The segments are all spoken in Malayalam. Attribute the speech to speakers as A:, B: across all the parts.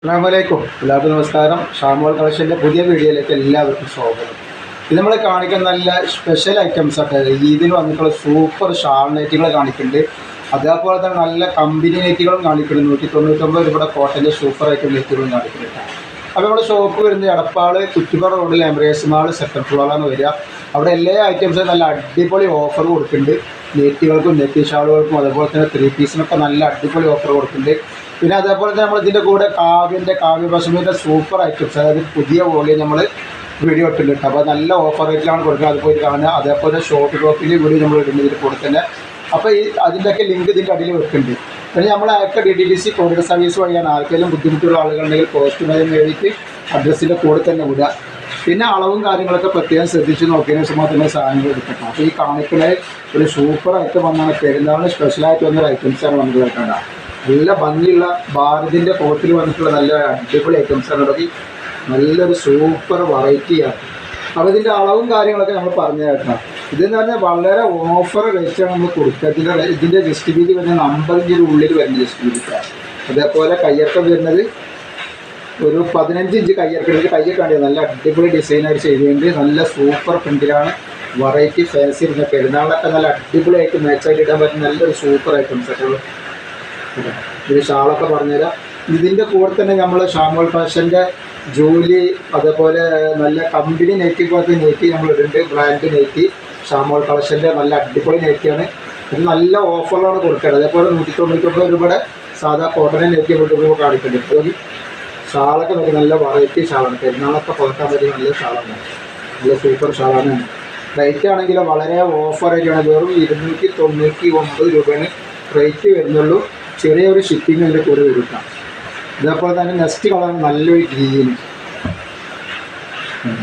A: അസ്സലാമലൈക്കും. എല്ലാവർക്കും നമസ്കാരം. ഷാമോൾ കളക്ഷൻ്റെ പുതിയ വീഡിയോയിലേക്ക് എല്ലാവർക്കും സ്വാഗതം. ഇത് നമ്മൾ കാണിക്കുന്ന നല്ല സ്പെഷ്യൽ ഐറ്റംസ് ഒക്കെ ഈദിൽ വന്നിട്ടുള്ള സൂപ്പർ ഷാൾ നെറ്റുകൾ കാണിക്കുന്നുണ്ട്. അതേപോലെ തന്നെ നല്ല കമ്പനി നെറ്റുകളും കാണിക്കുന്നുണ്ട്. 199 രൂപയുടെ കോട്ടൻ്റെ സൂപ്പർ ഐറ്റം നെറ്റുകളും കാണിക്കുന്നുണ്ട്. അപ്പോൾ നമ്മുടെ ഷോപ്പ് വരുന്നത് എടപ്പാൾ കുറ്റിപ്പുറ റോഡിൽ എംബ്രേസ് മാൾ സെക്കൻഡ് ഫ്ലോറാണ് വരിക. അവിടെ എല്ലാ ഐറ്റംസും നല്ല അടിപൊളി ഓഫർ കൊടുക്കുന്നുണ്ട്. നെറ്റുകൾക്കും നെറ്റ് ഷാളുകൾക്കും അതുപോലെ തന്നെ 3 പീസിനൊക്കെ നല്ല അടിപൊളി ഓഫർ കൊടുക്കുന്നുണ്ട്. പിന്നെ അതേപോലെ തന്നെ നമ്മൾ ഇതിൻ്റെ കൂടെ കാവ്യ പശുവിൻ്റെ സൂപ്പർ ഐറ്റംസ്, അതായത് പുതിയ വോളിയം നമ്മൾ വീഡിയോ ഇട്ടിട്ടുണ്ട്. അപ്പോൾ നല്ല ഓഫർ റേറ്റിലാണ് കൊടുക്കുക. അതുപോലെ കാണുക. അതേപോലെ ഷോർട്ട് ടോപ്പിൻ്റെ വീഡിയോ നമ്മൾ ഇടുന്നത് ഇതിൻ്റെ കൂടെ തന്നെ. അപ്പോൾ അതിൻ്റെയൊക്കെ ലിങ്ക് ഇതിൻ്റെ അടിയിൽ വെക്കുന്നുണ്ട്. പിന്നെ നമ്മൾ അയക്കുക DTDC കൊറിയർ സർവീസ് വഴിയാണ്. ആർക്കെങ്കിലും ബുദ്ധിമുട്ടുള്ള ആളുകളുണ്ടെങ്കിൽ പോസ്റ്റുമായി മേടിച്ച് അഡ്രസ്സിൻ്റെ കൂടെ തന്നെ വിടുക. പിന്നെ അളവും കാര്യങ്ങളൊക്കെ പ്രത്യേകം ശ്രദ്ധിച്ച് നോക്കിയതിന് ശേഷം മാത്രമേ സാധനങ്ങൾ എടുക്കട്ടെ. അപ്പോൾ ഈ കാണിക്കുന്ന ഒരു സൂപ്പർ ഐറ്റം വന്നാണ് പെരുന്നാളിന് സ്പെഷ്യലായിട്ട് വന്നൊരു ഐറ്റംസാണ് നമുക്ക് കേൾക്കേണ്ടത്. നല്ല ഭംഗിയുള്ള ഭാരതിൻ്റെ കോട്ടിൽ വന്നിട്ടുള്ള നല്ല അടിപൊളി ഐറ്റംസാണ്. അതൊക്കെ നല്ലൊരു സൂപ്പർ വെറൈറ്റിയാണ്. അപ്പോൾ ഇതിൻ്റെ അളവും കാര്യങ്ങളൊക്കെ നമ്മൾ പറഞ്ഞു കേൾക്കണം. ഇതെന്ന് പറഞ്ഞാൽ വളരെ ഓഫർ റേറ്റാണ് നമ്മൾ കൊടുക്കുക. ഇതിൻ്റെ ജസ്റ്റ് വീതി വരുന്നത് 50 ഇഞ്ചിൻ്റെ ഉള്ളിൽ വരുന്ന ജസ്റ്റ് വീതിക്കാണ്. അതേപോലെ കയ്യിറക്കം വരുന്നത് ഒരു 15 ഇഞ്ച് കയ്യിറക്കം. കയ്യൊക്കെ ഉണ്ട് നല്ല അടിപൊളി ഡിസൈനായിട്ട് ചെയ്തുകൊണ്ട് നല്ല സൂപ്പർ പ്രിൻറ്റിലാണ്. വെറൈറ്റി ഫാൻസി ഇരുന്ന പെരുന്നാളൊക്കെ നല്ല അടിപൊളിയായിട്ട് മാച്ചായിട്ട് ഇടാൻ പറ്റുന്ന നല്ലൊരു സൂപ്പർ ഐറ്റംസ് ഒക്കെ. ഇത് ഷാളൊക്കെ പറഞ്ഞുതരാം. ഇതിൻ്റെ കൂടെ തന്നെ നമ്മൾ ഷാമോൾ ഫാഷൻ്റെ ജോലി, അതേപോലെ നല്ല കമ്പനി നെറ്റി പോലത്തെ നെറ്റി നമ്മൾ ഇടുന്നുണ്ട്. ബ്രാൻഡ് നെറ്റി ഷാമോൾ കളക്ഷൻ്റെ നല്ല അടിപൊളി നെറ്റിയാണ്. ഇത് നല്ല ഓഫറിലാണ് കൊടുക്കേണ്ടത്. അതേപോലെ 199 രൂപയുടെ സാധാ കോട്ടൺ നെറ്റി നമ്മൾ കാണിക്കുന്നുണ്ട്. അപ്പോൾ ഷാളൊക്കെ നോക്കി നല്ല വെറൈറ്റി ഷാളാണ്. പെരുന്നാളൊക്കെ പുറക്കാൻ പറ്റിയ നല്ല ഷാളാണ്. നല്ല സൂപ്പർ ഷാളാണ്. റേറ്റ് ആണെങ്കിലും വളരെ ഓഫർ റേറ്റാണ്. വെറും 299 രൂപയാണ് റേറ്റ് വരുന്നുള്ളൂ. ചെറിയൊരു ഷിപ്പിംഗ് അതിൻ്റെ കൂടെ കൊടുക്കാം. ഇതേപോലെ തന്നെ നെക്സ്റ്റ് കളർ നല്ലൊരു ഗ്രീന്.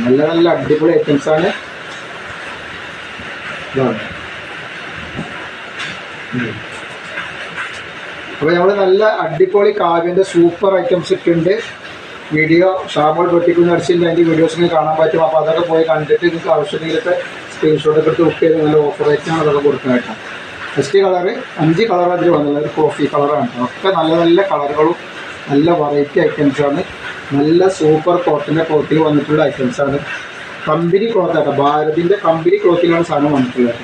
A: നല്ല നല്ല അടിപൊളി ഐറ്റംസാണ്. അപ്പോൾ നമ്മൾ നല്ല അടിപൊളി കാവ്യൻ്റെ സൂപ്പർ ഐറ്റംസ് ഇട്ടുണ്ട്. വീഡിയോ ഷാമോൾ വെട്ടിക്കുന്ന അടിച്ചിട്ട് അതിൻ്റെ വീഡിയോസിന് കാണാൻ പറ്റും. അപ്പോൾ അതൊക്കെ പോയി കണ്ടിട്ട് നിങ്ങൾക്ക് ആവശ്യമുണ്ടെങ്കിലൊക്കെ സ്ക്രീൻഷോട്ടൊക്കെ എടുത്ത് ബുക്ക് ചെയ്ത് നല്ല ഓഫർ റേറ്റാണ് അതൊക്കെ കൊടുക്കുന്നത് കേട്ടോ. ഫസ്റ്റ് കളറ് 5 കളർ അതിൽ വന്നത് ഒരു കോഫി കളറാണ്. ഒക്കെ നല്ല നല്ല കളറുകളും നല്ല വെറൈറ്റി ഐറ്റംസാണ്. നല്ല സൂപ്പർ കോട്ടൻ്റെ ക്ലോത്തിൽ വന്നിട്ടുള്ള ഐറ്റംസാണ്. കമ്പനി ക്ലോത്താട്ടോ, ഭാരതിൻ്റെ കമ്പനി ക്ലോത്തിലാണ് സാധനം വന്നിട്ടുള്ളത്.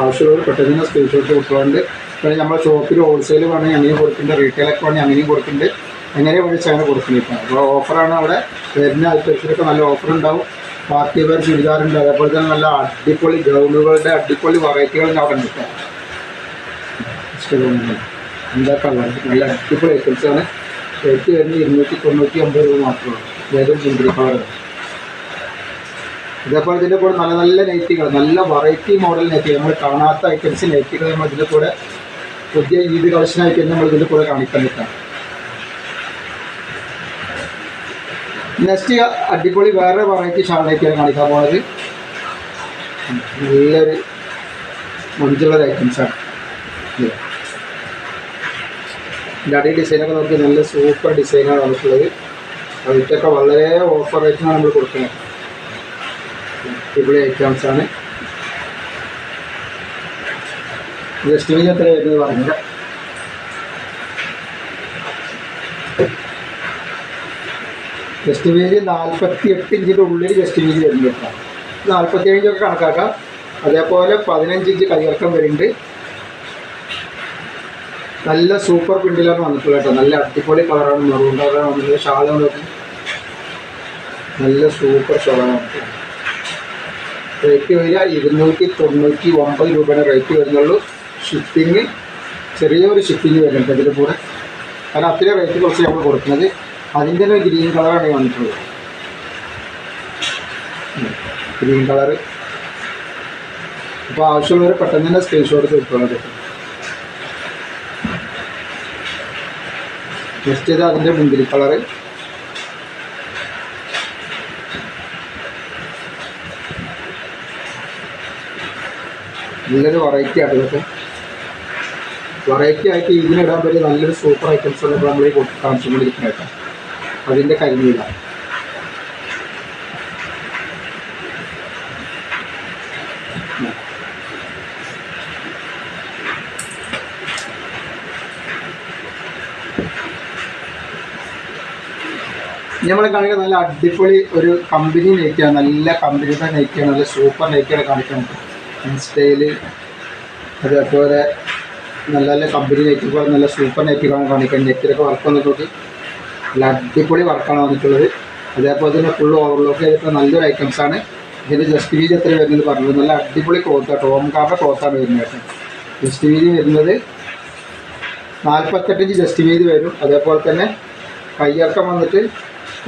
A: ആവശ്യമുള്ള പെട്ടെന്ന് സ്ക്രീൻഷോട്ട് കൊടുത്തുകൊണ്ട് പിന്നെ നമ്മുടെ ഷോപ്പിൽ ഹോൾസെയിൽ വേണമെങ്കിൽ അങ്ങനെയും കൊടുക്കുന്നുണ്ട്, റീറ്റെയിലൊക്കെ വേണമെങ്കിൽ അങ്ങനെയും കൊടുക്കുന്നുണ്ട്. എങ്ങനെ വിളിച്ച് അങ്ങനെ കൊടുക്കുന്നില്ല. അപ്പോൾ ഓഫറാണ് അവിടെ വരുന്ന ഐറ്റംസിലൊക്കെ നല്ല ഓഫർ ഉണ്ടാവും. പാർട്ടി വെയർ ചുരിദാറുണ്ട്. അതേപോലെ തന്നെ നല്ല അടിപൊളി ഗൗണുകളുടെ അടിപൊളി വെറൈറ്റികളും അവിടെ ഉണ്ട്. എന്താ കളർ നല്ല അടിപൊളി ഐറ്റംസാണ്. റേറ്റ് വരുന്നത് 299 രൂപ മാത്രമാണ്. ഏതൊരു മുന്തിരി കളർ. ഇതേപോലെ ഇതിൻ്റെ കൂടെ നല്ല നല്ല നെറ്റുകൾ, നല്ല വെറൈറ്റി മോഡൽ നെറ്റുകൾ, നമ്മൾ കാണാത്ത ഐറ്റംസ് നെറ്റുകൾ നമ്മൾ ഇതിൻ്റെ കൂടെ പുതിയ ഈദ് കളക്ഷനായിട്ട് നമ്മൾ ഇതിൻ്റെ കൂടെ കാണിക്കാൻ പറ്റാം. നെക്സ്റ്റ് അടിപൊളി വേറെ വെറൈറ്റി ഷാളായിട്ടാണ് കാണിക്കാൻ പോകുന്നത്. നല്ലൊരു മഞ്ചുള്ളൊരു ഐറ്റംസാണ്. ഡാഡി ഡിസൈനൊക്കെ നോക്കി നല്ല സൂപ്പർ ഡിസൈനാണ് വന്നിട്ടുള്ളത്. റേറ്റൊക്കെ വളരെ ഓഫർ റേറ്റിനാണ് നമ്മൾ കൊടുക്കുന്നത്. അടിപൊളി ഐറ്റംസാണ്. ജസ്റ്റ് വീതി എത്ര വരുന്നത് പറഞ്ഞില്ല. ജസ്റ്റ് വീതി 48 ഇഞ്ചിൻ്റെ ഉള്ളിൽ ജസ്റ്റ് വീതി വരുന്നുണ്ട്. 47 ഇഞ്ചൊക്കെ കണക്കാക്കാം. അതേപോലെ 15 ഇഞ്ച് കയ്യിറക്കം വരുന്നുണ്ട്. നല്ല സൂപ്പർ പ്രിൻറ്റിലാണ് വന്നിട്ടുള്ളത് കേട്ടോ. നല്ല അടിപൊളി കളറാണ്. മെറൂൺ കളറാണ് വന്നിട്ടുള്ളത്. ഷാളാണ് നോക്കി നല്ല സൂപ്പർ ഷാളാണ്. റേറ്റ് വരിക 299 രൂപയുടെ റേറ്റ് വരുന്നുള്ളൂ. ഷിപ്പിങ് ചെറിയൊരു ഷിപ്പിങ് വരുന്നുണ്ട് അതിൻ്റെ കൂടെ. കാരണം അത്രയും റേറ്റ് കുറച്ച് നമ്മൾ കൊടുക്കുന്നത്. അതിൻ്റെ തന്നെ ഗ്രീൻ കളറാണ് വന്നിട്ടുള്ളത്. Green colour. അപ്പോൾ ആവശ്യമുള്ളവർ പെട്ടെന്ന് തന്നെ സ്ക്രീൻഷോട്ട് എടുത്തോളാം. നെക്സ്റ്റ് ചെയ്ത് അതിൻ്റെ മുന്തിരി കളറ്. നല്ലൊരു വെറൈറ്റി ആയിട്ട് ഇതൊക്കെ വെറൈറ്റി ആയിട്ട് ഇതിനിടാൻ പറ്റിയ നല്ലൊരു സൂപ്പർ ഐറ്റംസ് ഒക്കെ നമ്മൾ കാണിച്ചുകൊണ്ടിരിക്കുന്നത് കേട്ടോ. അതിൻ്റെ കരിമീല. നമ്മൾ കാണിക്കാൻ നല്ല അടിപൊളി ഒരു കമ്പനി നൈറ്റിയാണ്, നല്ല കമ്പനിയുടെ നൈറ്റിയാണ്, നല്ല സൂപ്പർ നൈറ്റിയാണ് കാണിക്കുന്നത്. ഇൻസ്റ്റയില് അതേപോലെ നല്ല നല്ല കമ്പനി നൈറ്റുകൾ, നല്ല സൂപ്പർ നൈറ്റുകളാണ് കാണിക്കുന്നത്. നെറ്റിലൊക്കെ വർക്ക് വന്നിട്ട് നോക്കി, നല്ല അടിപൊളി വർക്കാണ് വന്നിട്ടുള്ളത്. അതേപോലെ തന്നെ ഫുൾ ഓവർലോക്ക് ചെയ്തിട്ടുള്ള നല്ലൊരു ഐറ്റംസാണ്. ഇതിൻ്റെ ജസ്റ്റ് വീതി എത്ര വരുന്നത് പറഞ്ഞത്, നല്ല അടിപൊളി ക്ലോത്താണ്, ടോംകാരുടെ ക്ലോത്താണ് വരുന്നത് കേട്ടോ. ജസ്റ്റ് വീതി വരുന്നത് 48 ഇഞ്ച് ജസ്റ്റ് വീതി വരും. അതേപോലെ തന്നെ കയ്യിറക്കം വന്നിട്ട്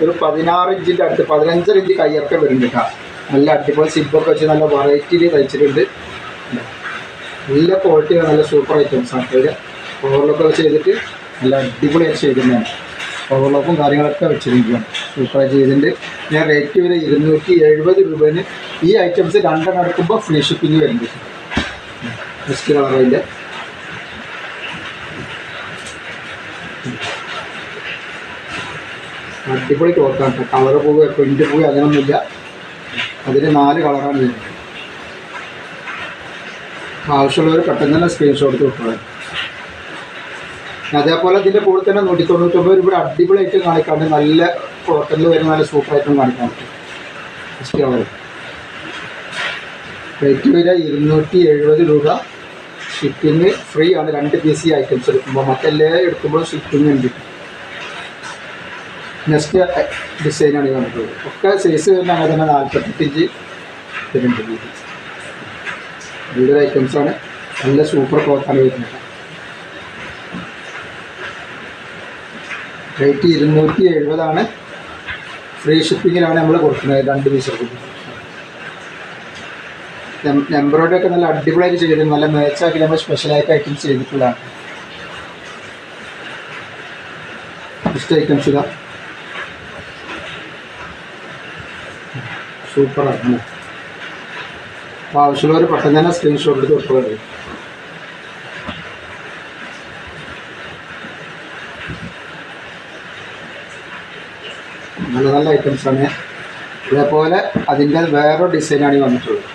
A: ഒരു 16 ഇഞ്ചിൻ്റെ അടുത്ത് 15 ഇഞ്ച് കയ്യിറക്കം വരുന്നുണ്ട് കേട്ടോ. നല്ല അടിപൊളി സിബൊക്കെ വെച്ച് നല്ല വെറൈറ്റിയിൽ തയ്ച്ചിട്ടുണ്ട്. നല്ല ക്വാളിറ്റിയാണ്, നല്ല സൂപ്പർ ഐറ്റംസാണ്. ഇത് ഓവർലോക്കൊക്കെ ചെയ്തിട്ട് നല്ല അടിപൊളിയായിട്ട് ചെയ്തിട്ടുണ്ടാണ്. ഓവർലോക്കും കാര്യങ്ങളൊക്കെ വെച്ചിരിക്കുകയാണ്, സൂപ്പറായി ചെയ്തിട്ടുണ്ട്. ഞാൻ റേറ്റ് വരെ 270 രൂപേന് ഈ ഐറ്റംസ് രണ്ടെണ്ണം എടുക്കുമ്പോൾ ഫ്രീ ഷിപ്പിംഗ് വരുന്നുണ്ട്. ബെസ്റ്റ് കളറിൻ്റെ അടിപൊളി ക്ലോത്താണ്. കളർ പോവുക പ്രിൻ്റ് പോവുക അങ്ങനെയൊന്നുമില്ല. അതിന് 4 കളറാണ് വരുന്നത്. ആവശ്യമുള്ളവർ പെട്ടെന്ന് തന്നെ സ്ക്രീൻഷോട്ട് കൊടുക്കുക. അതേപോലെ ഇതിൻ്റെ കൂടെ തന്നെ 199 രൂപ അടിപൊളിയായിട്ട് കാണിക്കാണ്ട് നല്ല കോട്ടണിൽ വരുന്ന നല്ല സൂപ്പറായിട്ടും കാണിക്കാൻ പറ്റും. ബെസ്റ്റ് കളർ റേറ്റ് വരിക 270 രൂപ. ഷിപ്പിങ് ഫ്രീ ആണ് 2 പീസ് ഐറ്റംസ് എടുക്കുമ്പോൾ. മറ്റെല്ലാം എടുക്കുമ്പോൾ ഷിപ്പിംഗ് ഉണ്ട്. നെക്സ്റ്റ് ഡിസൈനാണ് കണ്ടിട്ടുള്ളത്. ഒക്കെ സൈസ് വരുന്ന അങ്ങനെ തന്നെ 48 ഇഞ്ച് വരുന്നുണ്ട്. നല്ലൊരു ഐറ്റംസാണ്, നല്ല സൂപ്പർ ക്ലോത്താണ് വരുന്നത്. റേറ്റ് 270 ഫ്രീ ഷിപ്പിങ്ങിലാണ് നമ്മൾ കൊടുക്കുന്നത് 2 പീസ് എടുക്കുന്നത്. എംബ്രോയിഡറി നല്ല അടിപൊളിയായിട്ട് ചെയ്തിട്ടുണ്ട്, നല്ല മേച്ചാക്കി നമ്മൾ സ്പെഷ്യലായിട്ട് ഐറ്റംസ് ചെയ്തിട്ടുള്ളതാണ്. ഫസ്റ്റ് ഐറ്റംസ് ഇതാ സൂപ്പറാണ്. അപ്പോൾ ആവശ്യമുള്ളവർ പെട്ടെന്ന് തന്നെ സ്ക്രീൻഷോട്ട് എടുത്ത് കൊടുക്കുന്നത്. നല്ല നല്ല ഐറ്റംസാണ്. ഇതേപോലെ അതിൻ്റെ വേറൊരു ഡിസൈനാണ് വന്നിട്ടുള്ളത്.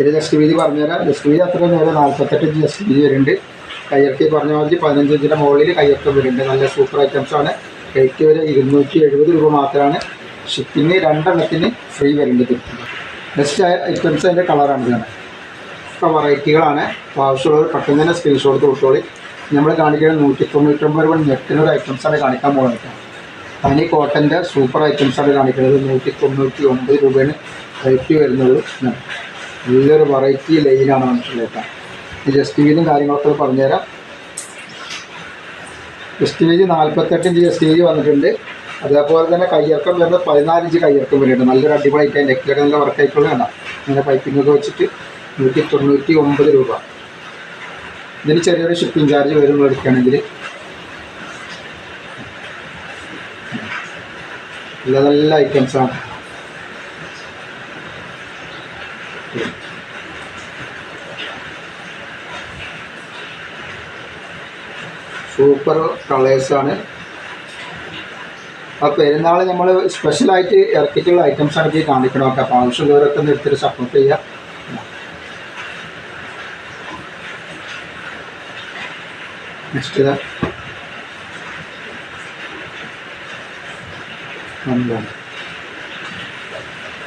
A: ഇത് ജസ്റ്റ് വീതി പറഞ്ഞുതരാം. ജസ്റ്റ് വീതി അത്ര നേരം 48 ഇഞ്ച് ജസ്റ്റ് വീതി വരുന്നുണ്ട്. കയ്യിറക്കി പറഞ്ഞ മാതിരി 15 ഇഞ്ചിൻ്റെ മുകളിൽ കയ്യിറക്കം വരുന്നുണ്ട്. നല്ല സൂപ്പർ ഐറ്റംസാണ്. റേറ്റ് വരെ 270 രൂപ മാത്രമാണ്. ഷിപ്പിങ് 2 എണ്ണത്തിന് ഫ്രീ വരുന്നുണ്ട്. നെക്സ്റ്റ് ഐറ്റംസ് അതിൻ്റെ കളറാണ് ഇതാണ്. ഇപ്പോൾ വെറൈറ്റികളാണ്. അപ്പോൾ ആവശ്യമുള്ളവർ പെട്ടെന്ന് തന്നെ സ്ക്രീൻഷോട്ട് കൊടുത്തോളി. നമ്മൾ കാണിക്കുന്നത് 199 രൂപ നെറ്റിനൊരു ഐറ്റംസാണ് കാണിക്കാൻ പോകുന്നത്. തനി കോട്ടൻ്റെ സൂപ്പർ ഐറ്റംസാണ് കാണിക്കുന്നത്. 199 രൂപയാണ് റേറ്റ് വരുന്നുള്ളൂ. നല്ലൊരു വെറൈറ്റി ലൈനാണ് വന്നിട്ടുള്ളത്. ജസ്റ്റ് വീതിയും കാര്യങ്ങളൊക്കെ പറഞ്ഞുതരാം. ജസ്റ്റ് വീതി 48 ഇഞ്ച് ജസ്റ്റ് വീതി വന്നിട്ടുണ്ട്. അതേപോലെ തന്നെ കയ്യിറക്കം വരുന്നത് 14 ഇഞ്ച് കയ്യിറക്കം വരുന്നുണ്ട്. നല്ലൊരു അടിപൊളിയായിട്ട് നെക്കിലൊക്കെ നല്ല വർക്കായിട്ടുള്ള കാണാം. അങ്ങനെ പൈപ്പിങ്ങൊക്കെ വെച്ചിട്ട് 199 രൂപ. ഇതിന് ചെറിയൊരു ഷിപ്പിംഗ് ചാർജ് വരും എടുക്കുകയാണെങ്കിൽ. നല്ല നല്ല ഐറ്റംസാണ്. സൂപ്പർ കളേഴ്സാണ്. അപ്പോൾ പെരുന്നാൾ നമ്മൾ സ്പെഷ്യലായിട്ട് ഇറക്കിയിട്ടുള്ള ഐറ്റംസാണ് ഈ കാണിക്കണമൊക്കെ. അപ്പോൾ ആവശ്യമുള്ളവരൊക്കെ ഒന്ന് എടുത്തിട്ട് സപ്പോർട്ട് ചെയ്യുക. നെക്സ്റ്റ് ഇതാ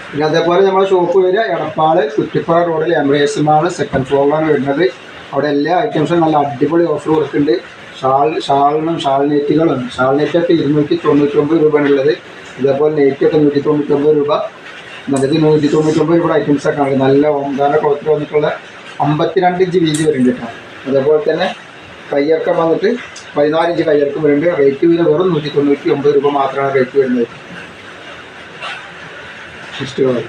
A: പിന്നെ അതേപോലെ നമ്മുടെ ഷോപ്പ് വരിക എടപ്പാള് കുറ്റിപ്പുറ റോഡിൽ എംബ്രേസ് മാൾ 2nd ഫ്ലോറിലാണ് വരുന്നത്. അവിടെ എല്ലാ ഐറ്റംസും നല്ല അടിപൊളി ഓഫർ കൊടുക്കുന്നുണ്ട്. ഷാളിനും ഷാൾ നെറ്റുകളും. ഷാൾ നെറ്റൊക്കെ 299 രൂപയാണുള്ളത്. ഇതേപോലെ നെറ്റൊക്കെ 199 രൂപ. നല്ലത് 199 രൂപ ഐറ്റംസൊക്കെ ആണ്. നല്ല ഓംകാര ക്ലോത്തിൽ വന്നിട്ടുള്ള 52 ഇഞ്ച് വീതി വരുന്നുണ്ട് കേട്ടോ. അതേപോലെ തന്നെ കയ്യിറക്കം വന്നിട്ട് 14 ഇഞ്ച് കയ്യിറക്കം വരുന്നുണ്ട്. റേറ്റ് വീട് വെറും 199 രൂപ മാത്രമാണ് റേറ്റ് വരുന്നത്. ഇഷ്ടമായി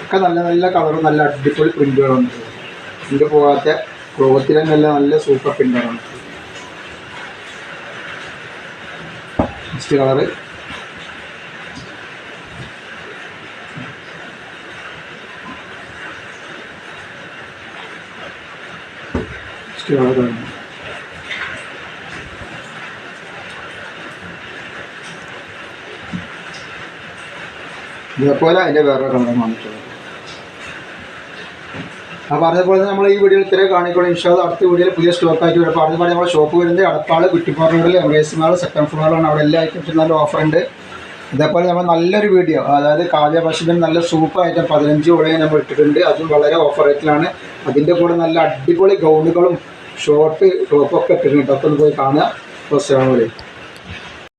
A: ഒക്കെ നല്ല നല്ല കളറും നല്ല അടിപൊളി പ്രിൻ്റുകളാണ്. പ്രിൻ്റ് പോകാത്ത ക്ലോത്തിൽ നല്ല നല്ല സൂപ്പർ പ്രിൻ്റാണ്. നെക്സ്റ്റ് കളറ് നെക്സ്റ്റ് കളറാണ്. ഇതേപോലെ അതിൻ്റെ വേറെ കളറാണ് വന്നിട്ടുള്ളത്. അപ്പോൾ അതേപോലെ തന്നെ നമ്മൾ ഈ വീഡിയോയിൽ ഇത്രയും കാണിക്കണം. ഇൻഷാല്ലാ അടുത്ത വീഡിയോയിൽ പുതിയ സ്റ്റോക്കായിട്ട് വരും. അപ്പോൾ അതുപോലെ നമ്മുടെ ഷോപ്പ് വരുന്നത് അടപ്പാൾ, കുറ്റിപ്പാറകളിൽ, എംബ്രേസ് മാൾ, സെക്കൻഡ് ഫ്ലോറിലാണ്. അവിടെ എല്ലാ ഐറ്റംസും നല്ല ഓഫറുണ്ട്. ഇതേപോലെ നമ്മൾ നല്ലൊരു വീഡിയോ, അതായത് കാവ്യ പശുവിന് നല്ല സൂപ്പർ ഐറ്റം 15 ഓളയും നമ്മൾ ഇട്ടിട്ടുണ്ട്. അതും വളരെ ഓഫർ റേറ്റിലാണ്. അതിൻ്റെ കൂടെ നല്ല അടിപൊളി ഗൗണുകളും ഷോർട്ട് ടോപ്പൊക്കെ ഇട്ടിട്ടുണ്ട്. അപ്പോൾ ഒന്ന് പോയി കാണുക. അസ്സലാമു അലൈക്കും.